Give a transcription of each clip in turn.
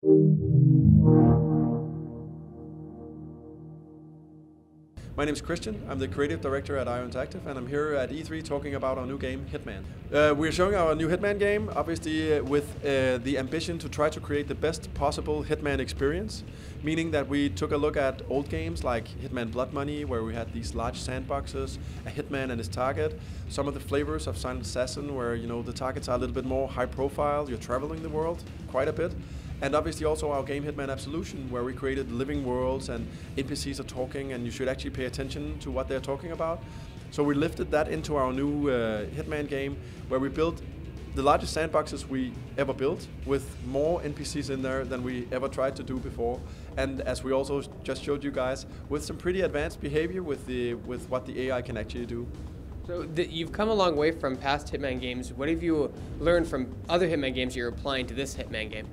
My name is Christian. I'm the creative director at IO Interactive, and I'm here at E3 talking about our new game, Hitman. We're showing our new Hitman game, obviously with the ambition to try to create the best possible Hitman experience, meaning that we took a look at old games like Hitman Blood Money, where we had these large sandboxes, a Hitman and his target, some of the flavors of Silent Assassin, where the targets are a little bit more high profile, you're traveling the world quite a bit. And obviously also our game Hitman Absolution, where we created living worlds and NPCs are talking and you should actually pay attention to what they're talking about. So we lifted that into our new Hitman game, where we built the largest sandboxes we ever built, with more NPCs in there than we ever tried to do before. And as we also just showed you guys, with some pretty advanced behavior with what the AI can actually do. So you've come a long way from past Hitman games. What have you learned from other Hitman games you're applying to this Hitman game?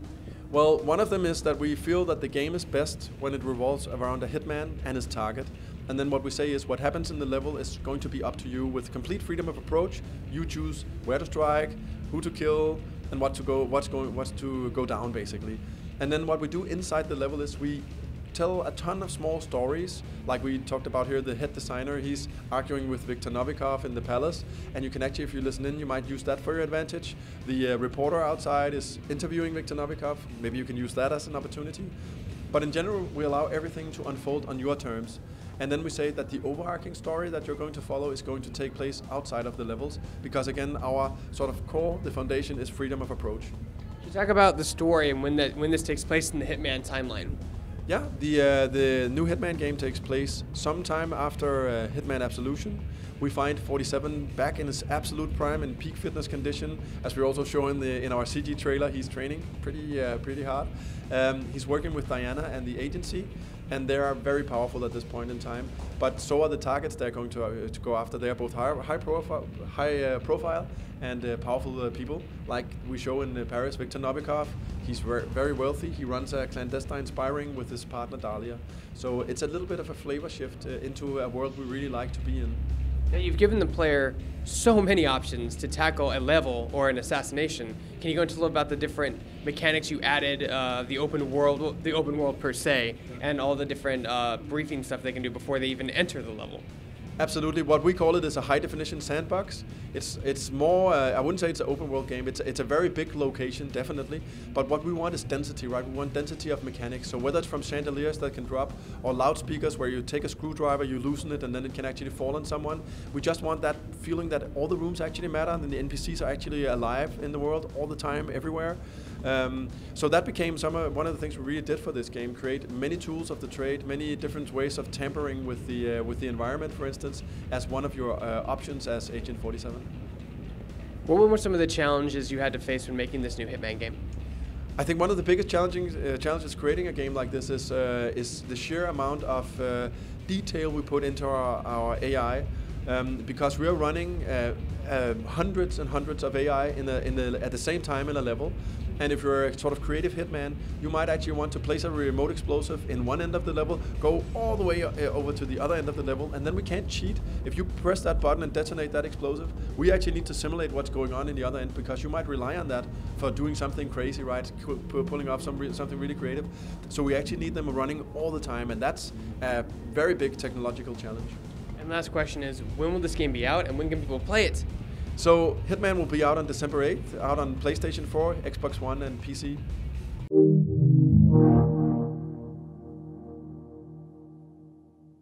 Well, one of them is that we feel that the game is best when it revolves around a hitman and his target. And then what we say is what happens in the level is going to be up to you with complete freedom of approach. You choose where to strike, who to kill, and what's to go down basically. And then what we do inside the level is we tell a ton of small stories, like we talked about here, the head designer, he's arguing with Viktor Novikov in the palace, and you can actually, if you listen in, you might use that for your advantage. The reporter outside is interviewing Viktor Novikov, maybe you can use that as an opportunity. But in general, we allow everything to unfold on your terms. And then we say that the overarching story that you're going to follow is going to take place outside of the levels, because again, our sort of core, the foundation is freedom of approach. You talk about the story and when this takes place in the Hitman timeline. Yeah, the new Hitman game takes place sometime after Hitman Absolution. We find 47 back in his absolute prime and peak fitness condition, as we also show in our CG trailer. He's training pretty hard. He's working with Diana and the agency, and they are very powerful at this point in time. But so are the targets they're going to go after. They are both high profile and powerful people. Like we show in Paris, Viktor Novikov. He's very wealthy. He runs a clandestine sparring with his partner Dahlia. So it's a little bit of a flavor shift into a world we really like to be in. Now you've given the player so many options to tackle a level or an assassination. Can you go into a little about the different mechanics you added, the open world per se, and all the different briefing stuff they can do before they even enter the level? Absolutely. What we call it is a high-definition sandbox. It's more, I wouldn't say it's an open-world game. It's a very big location, definitely. But what we want is density, right? We want density of mechanics. So whether it's from chandeliers that can drop, or loudspeakers where you take a screwdriver, you loosen it, and then it can actually fall on someone. We just want that feeling that all the rooms actually matter, and the NPCs are actually alive in the world all the time, everywhere. So that became one of the things we really did for this game: create many tools of the trade, many different ways of tampering with the environment, for instance, as one of your options as Agent 47. What were some of the challenges you had to face when making this new Hitman game? I think one of the biggest challenges creating a game like this is the sheer amount of detail we put into our AI, because we are running hundreds and hundreds of AI at the same time in a level. And if you're a sort of creative hitman, you might actually want to place a remote explosive in one end of the level, go all the way over to the other end of the level, and then we can't cheat. If you press that button and detonate that explosive, we actually need to simulate what's going on in the other end, because you might rely on that for doing something crazy, right? Pulling off something really creative. So we actually need them running all the time, and that's a very big technological challenge. And last question is, when will this game be out, and when can people play it? So Hitman will be out on December 8th, out on PlayStation 4, Xbox One, and PC.